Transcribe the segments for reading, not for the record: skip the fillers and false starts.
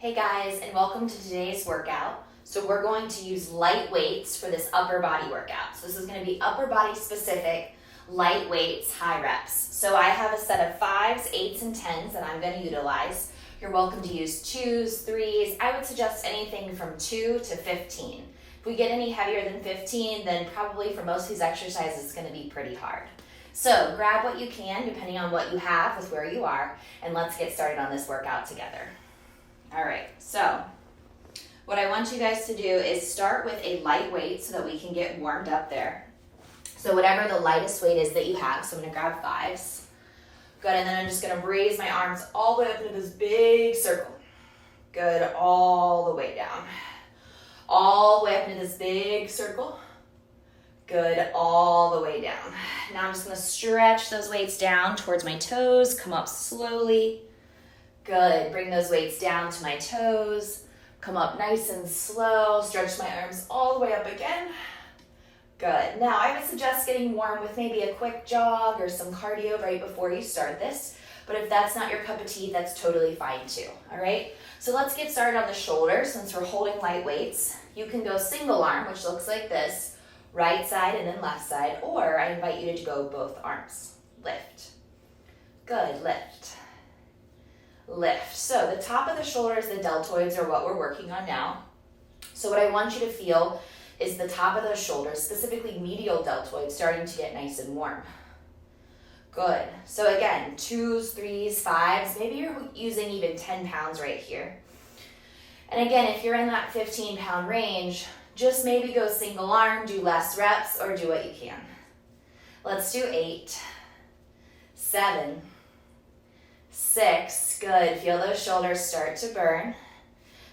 Hey guys, and welcome to today's workout. So we're going to use light weights for this upper body workout. So this is going to be upper body specific, light weights, high reps. So I have a set of 5s, 8s, and 10s that I'm going to utilize. You're welcome to use 2s, 3s. I would suggest anything from 2 to 15. If we get any heavier than 15, then probably for most of these exercises it's going to be pretty hard. So grab what you can depending on what you have with where you are, and let's get started on this workout together. All right, so what I want you guys to do is start with a light weight so that we can get warmed up there. So whatever the lightest weight is that you have, so I'm gonna grab 5s. Good, and then I'm just gonna raise my arms all the way up into this big circle. Good, all the way down. All the way up into this big circle. Good, all the way down. Now I'm just gonna stretch those weights down towards my toes, come up slowly. Good, bring those weights down to my toes, come up nice and slow, stretch my arms all the way up again. Good, now I would suggest getting warm with maybe a quick jog or some cardio right before you start this, but if that's not your cup of tea, that's totally fine too, all right? So let's get started on the shoulders. Since we're holding light weights, you can go single arm, which looks like this, right side and then left side, or I invite you to go both arms. Lift. Good, lift. Lift. So the top of the shoulders, the deltoids, are what we're working on now. So what I want you to feel is the top of those shoulders, specifically medial deltoids, starting to get nice and warm. Good. So again, 2s, 3s, 5s, maybe you're using even 10 pounds right here. And again, if you're in that 15-pound range, just maybe go single arm, do less reps, or do what you can. Let's do 8, 7, 6, good. Feel those shoulders start to burn.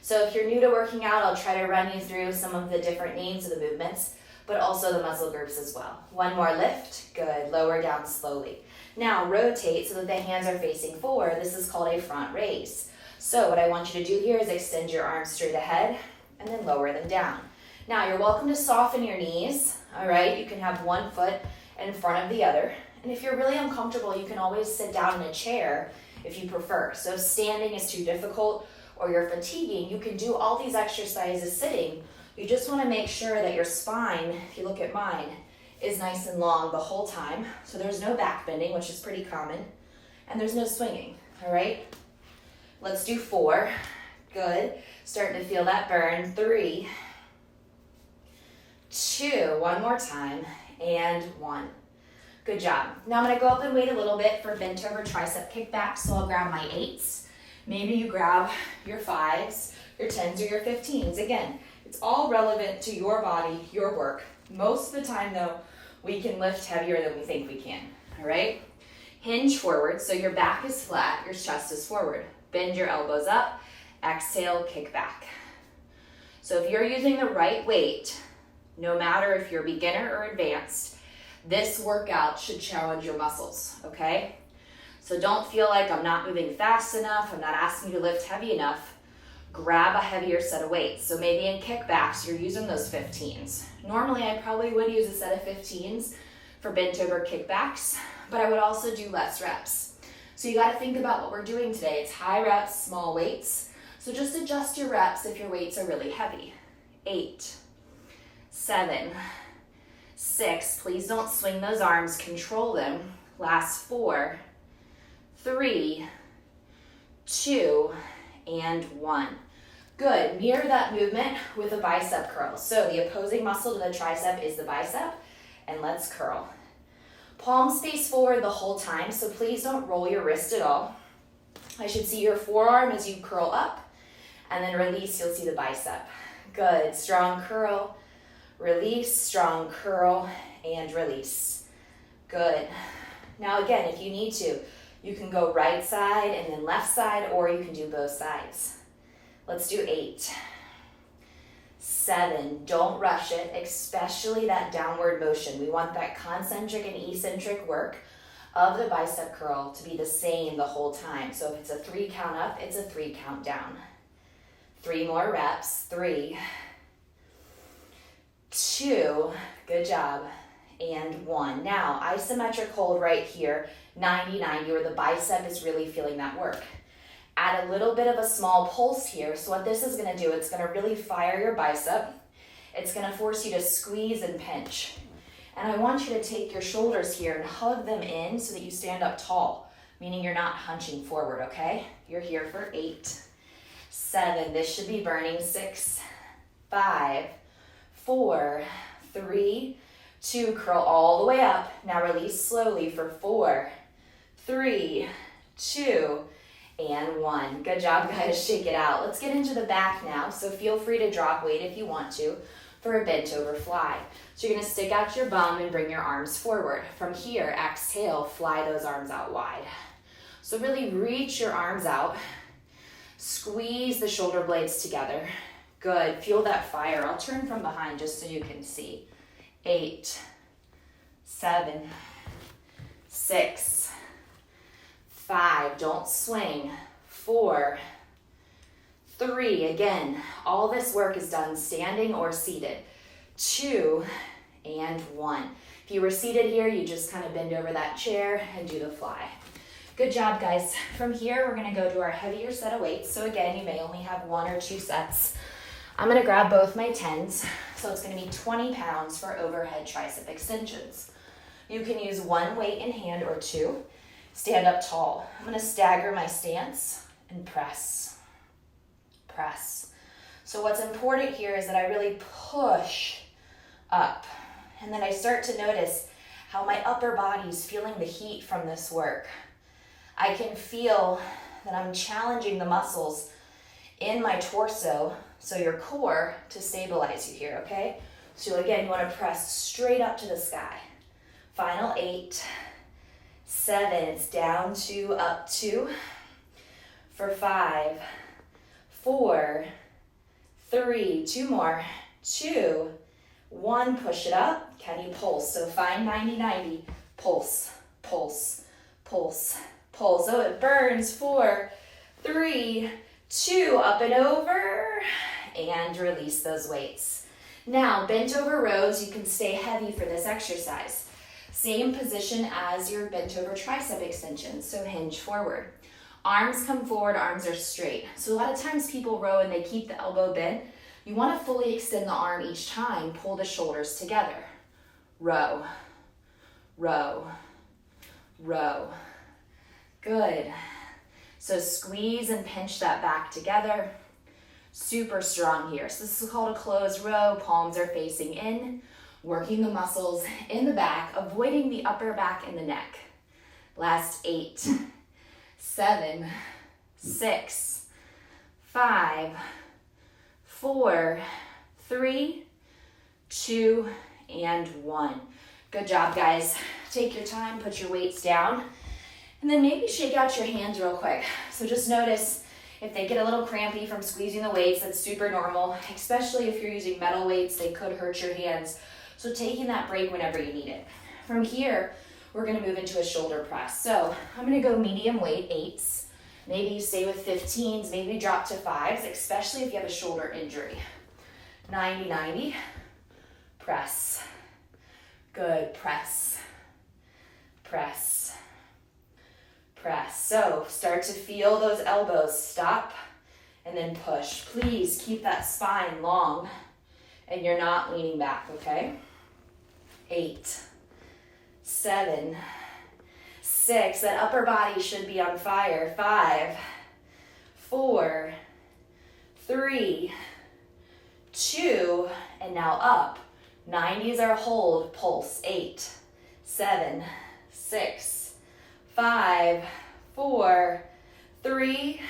So if you're new to working out, I'll try to run you through some of the different names of the movements, but also the muscle groups as well. One more lift, good. Lower down slowly. Now rotate so that the hands are facing forward. This is called a front raise. So what I want you to do here is extend your arms straight ahead and then lower them down. Now you're welcome to soften your knees, all right? You can have one foot in front of the other. And if you're really uncomfortable, you can always sit down in a chair if you prefer. So if standing is too difficult or you're fatiguing, you can do all these exercises sitting. You just want to make sure that your spine, if you look at mine, is nice and long the whole time. So there's no back bending, which is pretty common, and there's no swinging, all right? Let's do 4. Good. Starting to feel that burn. 3, 2, one more time, and 1. Good job. Now I'm going to go up and wait a little bit for bent over tricep kickback. So I'll grab my 8s. Maybe you grab your 5s, your 10s, or your 15s. Again, it's all relevant to your body, your work. Most of the time though, we can lift heavier than we think we can. All right? Hinge forward, so your back is flat, your chest is forward. Bend your elbows up. Exhale, kick back. So if you're using the right weight, no matter if you're beginner or advanced, this workout should challenge your muscles, okay? So don't feel like I'm not moving fast enough, I'm not asking you to lift heavy enough. Grab a heavier set of weights. So maybe in kickbacks, you're using those 15s. Normally, I probably would use a set of 15s for bent over kickbacks, but I would also do less reps. So you gotta think about what we're doing today. It's high reps, small weights. So just adjust your reps if your weights are really heavy. 8, 7, 6, please don't swing those arms, control them. Last 4, 3, 2, and 1. Good, mirror that movement with a bicep curl. So the opposing muscle to the tricep is the bicep, and let's curl. Palms face forward the whole time, so please don't roll your wrist at all. I should see your forearm as you curl up, and then release, you'll see the bicep. Good, strong curl. Release, strong curl, and release. Good. Now again, if you need to, you can go right side and then left side, or you can do both sides. Let's do 8, 7, don't rush it, especially that downward motion. We want that concentric and eccentric work of the bicep curl to be the same the whole time. So if it's a 3 count up, it's a 3 count down. 3 more reps, 3, 2, good job, and 1. Now, isometric hold right here, 90-90, where the bicep is really feeling that work. Add a little bit of a small pulse here. So what this is gonna do, it's gonna really fire your bicep. It's gonna force you to squeeze and pinch. And I want you to take your shoulders here and hug them in so that you stand up tall, meaning you're not hunching forward, okay? You're here for 8, 7, this should be burning, 6, 5, 4, 3, 2, curl all the way up. Now release slowly for 4, 3, 2, and 1. Good job, guys, shake it out. Let's get into the back now, so feel free to drop weight if you want to for a bent over fly. So you're gonna stick out your bum and bring your arms forward. From here, exhale, fly those arms out wide. So really reach your arms out, squeeze the shoulder blades together. Good, feel that fire. I'll turn from behind just so you can see. 8, 7, 6, 5, don't swing, 4, 3, again, all this work is done standing or seated. 2, and 1. If you were seated here, you just kind of bend over that chair and do the fly. Good job, guys. From here, we're gonna go to our heavier set of weights. So again, you may only have 1 or 2 sets. I'm gonna grab both my 10s. So it's gonna be 20 pounds for overhead tricep extensions. You can use 1 weight in hand or 2. Stand up tall. I'm gonna stagger my stance and press. Press. So what's important here is that I really push up. And then I start to notice how my upper body's feeling the heat from this work. I can feel that I'm challenging the muscles in my torso, so your core, to stabilize you here, okay? So again, you wanna press straight up to the sky. Final 8, 7, it's down 2, up 2. For 5, 4, 3, 2 more, 2, 1, push it up. Can you pulse? So find 90-90, pulse, pulse, pulse, pulse. So it burns. 4, 3, 2, up and over, and release those weights. Now, bent over rows, you can stay heavy for this exercise. Same position as your bent over tricep extensions, so hinge forward. Arms come forward, arms are straight. So a lot of times people row and they keep the elbow bent. You want to fully extend the arm each time, pull the shoulders together. Row, row, row. Good. So squeeze and pinch that back together. Super strong here. So this is called a closed row. Palms are facing in, working the muscles in the back, avoiding the upper back and the neck. Last 8, 7, 6, 5, 4, 3, 2, and 1. Good job, guys. Take your time, put your weights down, and then maybe shake out your hands real quick. So just notice if they get a little crampy from squeezing the weights, that's super normal, especially if you're using metal weights, they could hurt your hands. So taking that break whenever you need it. From here, we're gonna move into a shoulder press. So I'm gonna go medium weight, 8s. Maybe you stay with 15s, maybe drop to 5s, especially if you have a shoulder injury. 90-90, press. Good, press, press, press. So start to feel those elbows, stop, and then push. Please keep that spine long, and you're not leaning back, okay? 8, 7, 6, that upper body should be on fire. 5, 4, 3, 2, and now up. 90s are hold, pulse. 8, 7, 6, 5, 4, 3,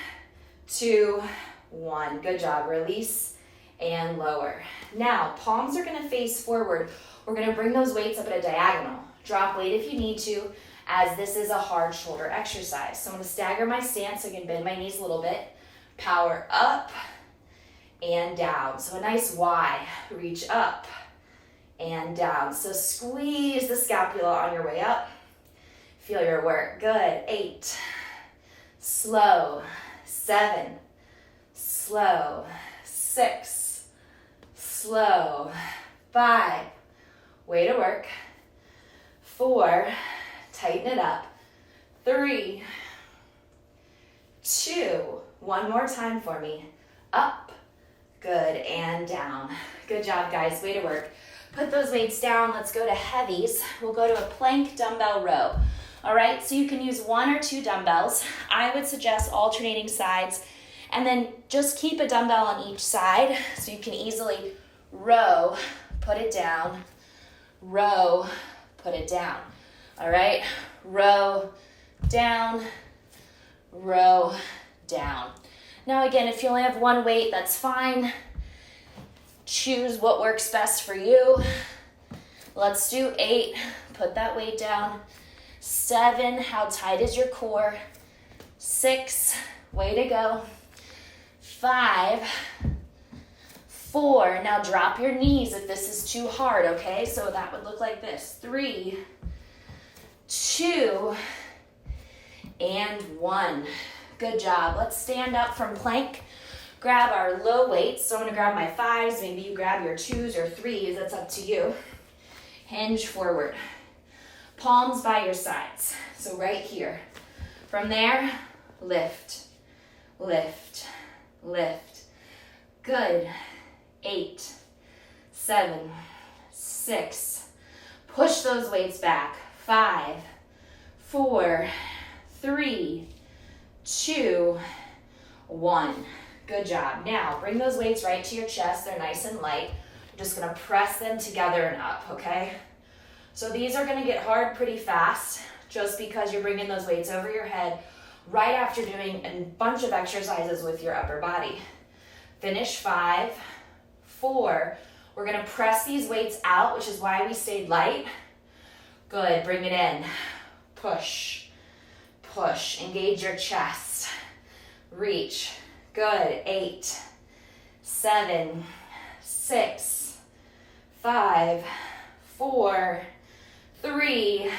2, 1. Good job. Release and lower. Now, palms are gonna face forward. We're gonna bring those weights up at a diagonal. Drop weight if you need to, as this is a hard shoulder exercise. So I'm gonna stagger my stance so I can bend my knees a little bit. Power up and down. So a nice Y. Reach up and down. So squeeze the scapula on your way up. Feel your work. Good. 8. Slow. 7. Slow. 6. Slow. 5. Way to work. 4. Tighten it up. 3. 2. One more time for me. Up. Good, and down. Good job, guys. Way to work. Put those weights down. Let's go to heavies. We'll go to a plank dumbbell row. All right, so you can use 1 or 2 dumbbells. I would suggest alternating sides, and then just keep a dumbbell on each side so you can easily row, put it down, row, put it down. All right, row, down, row, down. Now again, if you only have one weight, that's fine. Choose what works best for you. Let's do 8, put that weight down. 7, how tight is your core? 6, way to go. 5, 4, now drop your knees if this is too hard, okay? So that would look like this. 3, 2, and 1. Good job. Let's stand up from plank. Grab our low weights. So I'm gonna grab my 5s. Maybe you grab your 2s or 3s. That's up to you. Hinge forward. Palms by your sides. So right here. From there, lift, lift, lift. Good. 8, 7, 6. Push those weights back. 5, 4, 3, 2, 1. Good job. Now, bring those weights right to your chest. They're nice and light. You're just gonna press them together and up, okay? So these are gonna get hard pretty fast just because you're bringing those weights over your head right after doing a bunch of exercises with your upper body. Finish 5, 4. We're gonna press these weights out, which is why we stayed light. Good, bring it in. Push, push, engage your chest. Reach, good. 8, 7, 6, 5, 4, 3,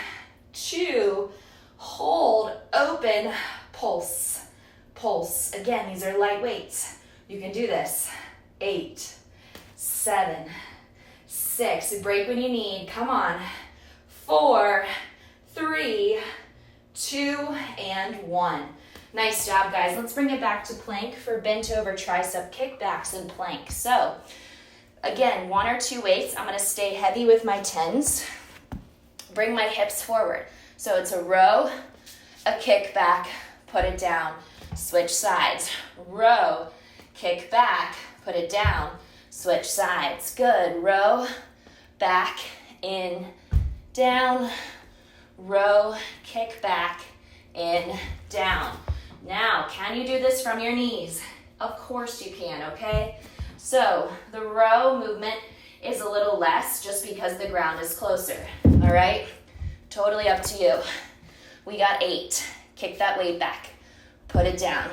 2, hold, open, pulse, pulse. Again, these are light weights. You can do this. 8, 7, 6. Break when you need. Come on. 4, 3, 2, and 1. Nice job, guys. Let's bring it back to plank for bent over tricep kickbacks and plank. So, again, 1 or 2 weights. I'm going to stay heavy with my 10s. Bring my hips forward. So it's a row, a kick back, put it down, switch sides. Row, kick back, put it down, switch sides. Good. Row, back, in, down, row, kick back, in, down. Now, can you do this from your knees? Of course you can, okay? So the row movement is a little less just because the ground is closer, all right? Totally up to you. We got 8. Kick that weight back. Put it down.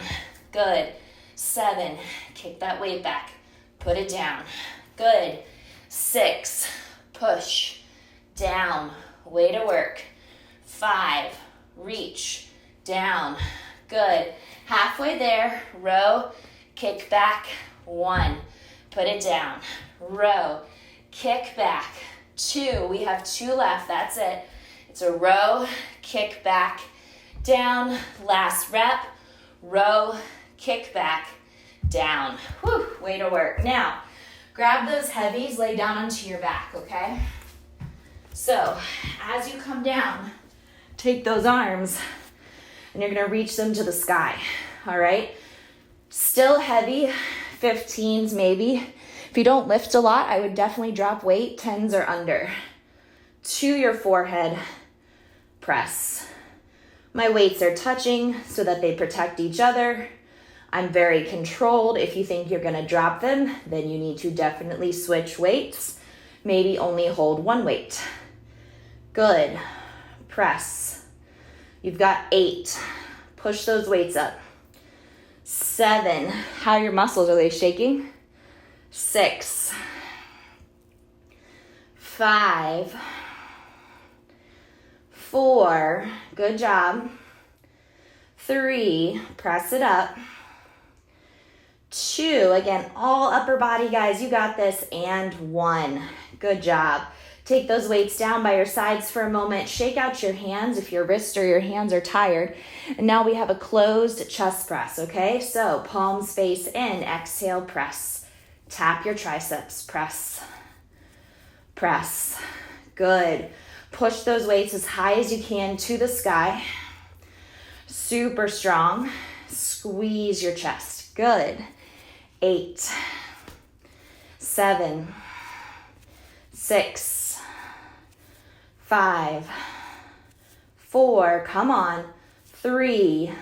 Good. 7. Kick that weight back. Put it down. Good. 6. Push. Down. Way to work. 5. Reach. Down. Good. Halfway there. Row. Kick back. 1. Put it down. Row. Kick back. 2. We have 2 left. That's it. It's a row. Kick back. Down. Last rep. Row. Kick back. Down. Whew. Way to work. Now, grab those heavies. Lay down onto your back, okay? So, as you come down, take those arms and you're gonna reach them to the sky, all right? Still heavy, 15s maybe. If you don't lift a lot, I would definitely drop weight, 10s or under. To your forehead, press. My weights are touching so that they protect each other. I'm very controlled. If you think you're gonna drop them, then you need to definitely switch weights. Maybe only hold one weight. Good. Press. You've got 8. Push those weights up. 7. How are your muscles? Are they shaking? 6. 5. 4. Good job. 3. Press it up. 2. Again, all upper body, guys. You got this. And 1. Good job. Take those weights down by your sides for a moment. Shake out your hands if your wrists or your hands are tired. And now we have a closed chest press, okay? So palms face in, exhale, press. Tap your triceps, press, press. Good. Push those weights as high as you can to the sky. Super strong. Squeeze your chest. Good. 8, 7, 6, 5, 4, come on, 3,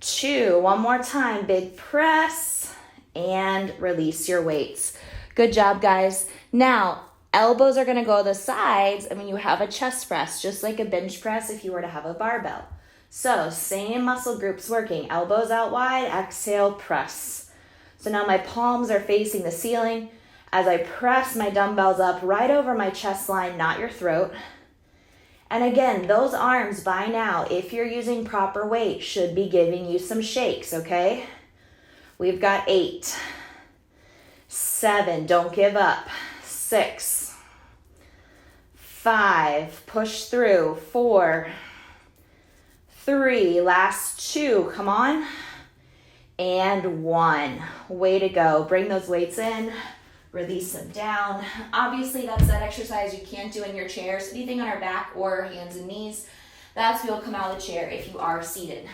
2, one more time, big press, and release your weights. Good job, guys. Now, elbows are gonna go to the sides, and when you have a chest press, just like a bench press if you were to have a barbell. So, same muscle groups working, elbows out wide, exhale, press. So now my palms are facing the ceiling as I press my dumbbells up right over my chest line, not your throat. And again, those arms by now, if you're using proper weight, should be giving you some shakes, okay? We've got 8, 7, don't give up, 6, 5, push through, 4, 3, last 2, come on, and 1. Way to go. Bring those weights in, release them down. Obviously, that's that exercise you can't do in your chair. So anything on our back or hands and knees, that's where you'll come out of the chair if you are seated.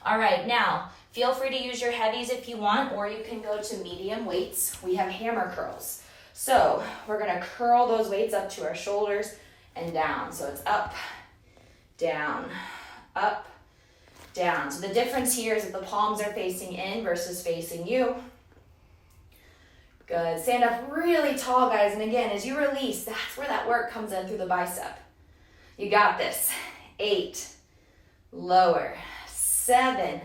All right, now, feel free to use your heavies if you want, or you can go to medium weights. We have hammer curls. So we're gonna curl those weights up to our shoulders and down. So it's up, down, up, down. So the difference here is that the palms are facing in versus facing you. Good. Stand up really tall, guys. And again, as you release, that's where that work comes in through the bicep. You got this. 8, lower. 7,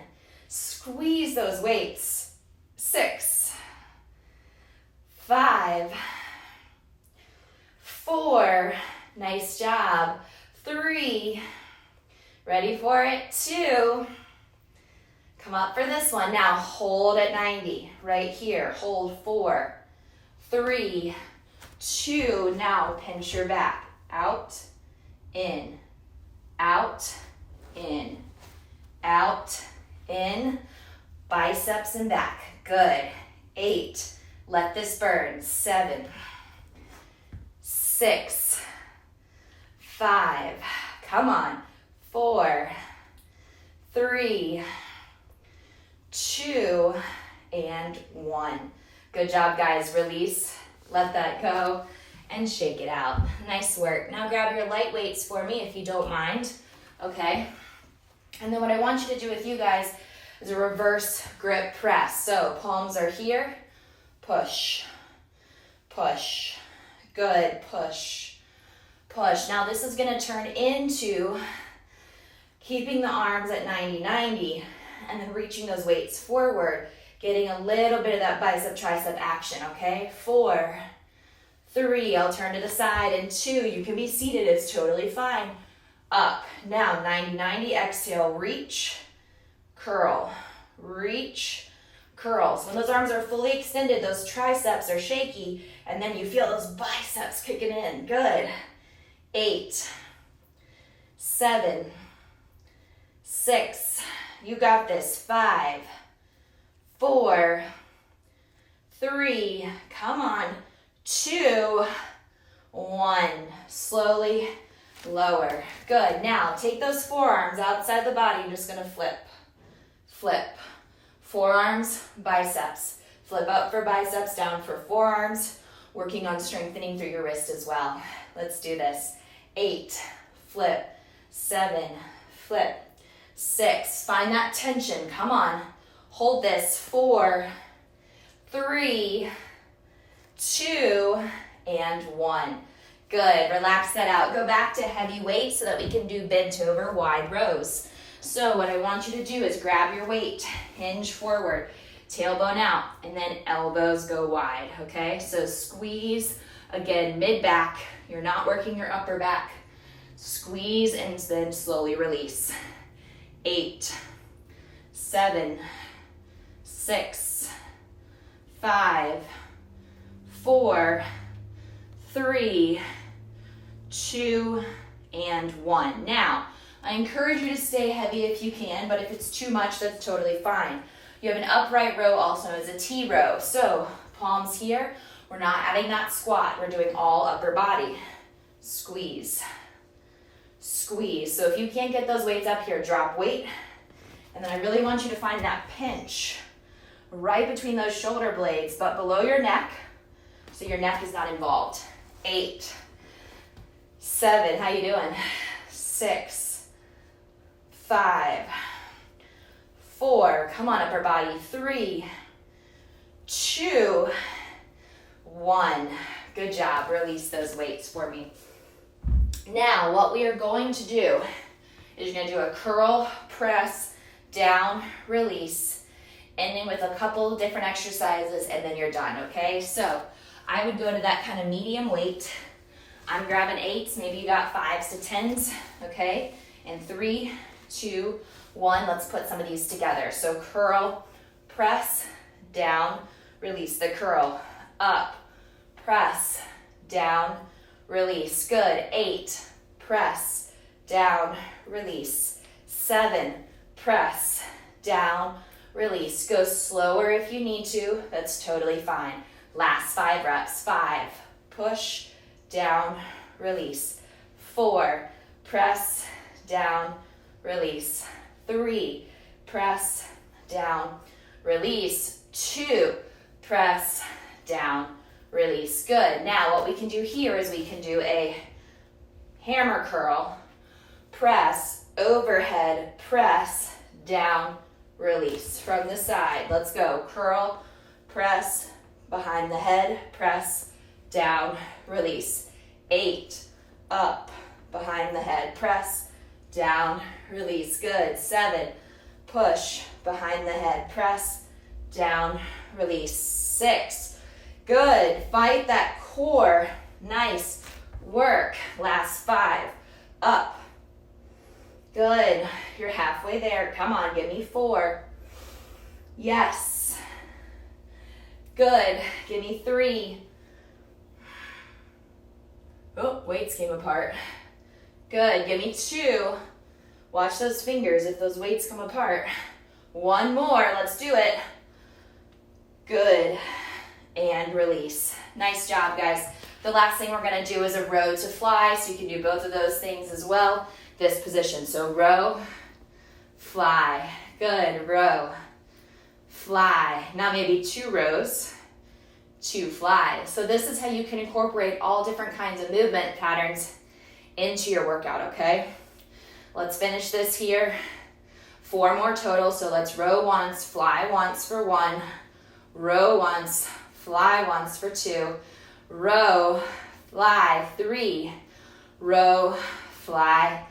squeeze those weights. 6, 5, 4, nice job. 3, ready for it, 2, come up for this one. Now hold at 90, right here, hold 4, 3, 2, now pinch your back, out, in, out, in, out, in, biceps and back, good. 8, let this burn, 7, 6, 5, come on, 4, 3, 2, and 1. Good job, guys. Release, let that go, and shake it out. Nice work. Now grab your light weights for me if you don't mind, okay? And then what I want you to do with you guys is a reverse grip press. So palms are here, push, push, good, push, push. Now this is gonna turn into keeping the arms at 90-90 and then reaching those weights forward, getting a little bit of that bicep tricep action, okay? 4, 3, I'll turn to the side, and 2, you can be seated, it's totally fine. Up, now 90-90, exhale, reach, curl, reach, curl. So when those arms are fully extended, those triceps are shaky, and then you feel those biceps kicking in, good. 8, 7, 6, you got this, 5, 4, 3, come on, 2, 1, slowly lower, good. Now take those forearms outside the body, you're just gonna flip, flip, forearms, biceps, flip up for biceps, down for forearms, working on strengthening through your wrist as well. Let's do this. 8, flip, 7, flip, 6, find that tension, come on, hold this, 4, 3, 2, and 1. Good, relax that out. Go back to heavy weight so that we can do bent over wide rows. So what I want you to do is grab your weight, hinge forward, tailbone out, and then elbows go wide, okay? So squeeze, again, mid-back. You're not working your upper back. Squeeze and then slowly release. 8, 7, 6, 5, 4, 3, 2, and 1. Now, I encourage you to stay heavy if you can, but if it's too much, that's totally fine. You have an upright row also as a T row. So palms here, we're not adding that squat. We're doing all upper body. Squeeze, squeeze. So if you can't get those weights up here, drop weight. And then I really want you to find that pinch right between those shoulder blades, but below your neck, so your neck is not involved. 8, 7, how you doing? 6, 5, 4, come on upper body, 3, 2, 1. Good job, release those weights for me. Now, what we are going to do is you're gonna do a curl, press, down, release, ending with a couple different exercises, and then you're done, okay? So I would go to that kind of medium weight. I'm grabbing 8s, maybe you got 5s to 10s, okay? And 3, 2, 1, let's put some of these together. So curl, press, down, release. The curl, up, press, down, release. Good. 8, press, down, release. 7, press, down, release. Go slower if you need to. That's totally fine. Last 5 reps. 5, push, down, release. 4, press, down, release. 3, press, down, release. 2, press, down, release. Good. Now what we can do here is we can do a hammer curl, press, overhead, press, down, release. From the side, let's go. Curl, press, behind the head, press, down, release. 8, up, behind the head, press, down, release. Good. 7, push, behind the head, press, down, release. 6, good. Fight that core. Nice work. Last 5, up. Good. You're halfway there. Come on, give me 4. Yes. Good. Give me 3. Oh, weights came apart. Good. Give me 2. Watch those fingers if those weights come apart. 1 more. Let's do it. Good. And release. Nice job, guys. The last thing we're going to do is a row to fly, so you can do both of those things as well. This position. So row, fly. Good. Row, fly. Now maybe 2 rows, 2 fly. So this is how you can incorporate all different kinds of movement patterns into your workout, okay? Let's finish this here. 4 more total. So let's row once, fly once for 1, row once, fly once for 2, row, fly, 3, row, fly,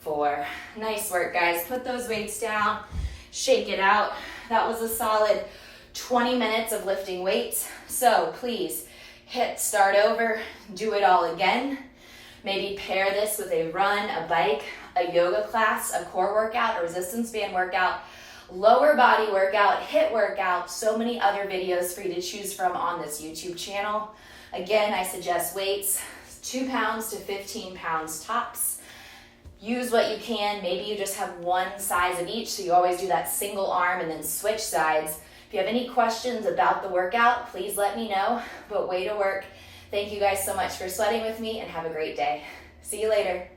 4. Nice work, guys. Put those weights down, shake it out. That was a solid 20 minutes of lifting weights. So please hit start over, do it all again. Maybe pair this with a run, a bike, a yoga class, a core workout, a resistance band workout, lower body workout, HIIT workout, so many other videos for you to choose from on this YouTube channel. Again, I suggest weights, 2 pounds to 15 pounds tops. Use what you can. Maybe you just have one size of each, so you always do that single arm and then switch sides. If you have any questions about the workout, please let me know, but way to work. Thank you guys so much for sweating with me, and have a great day. See you later.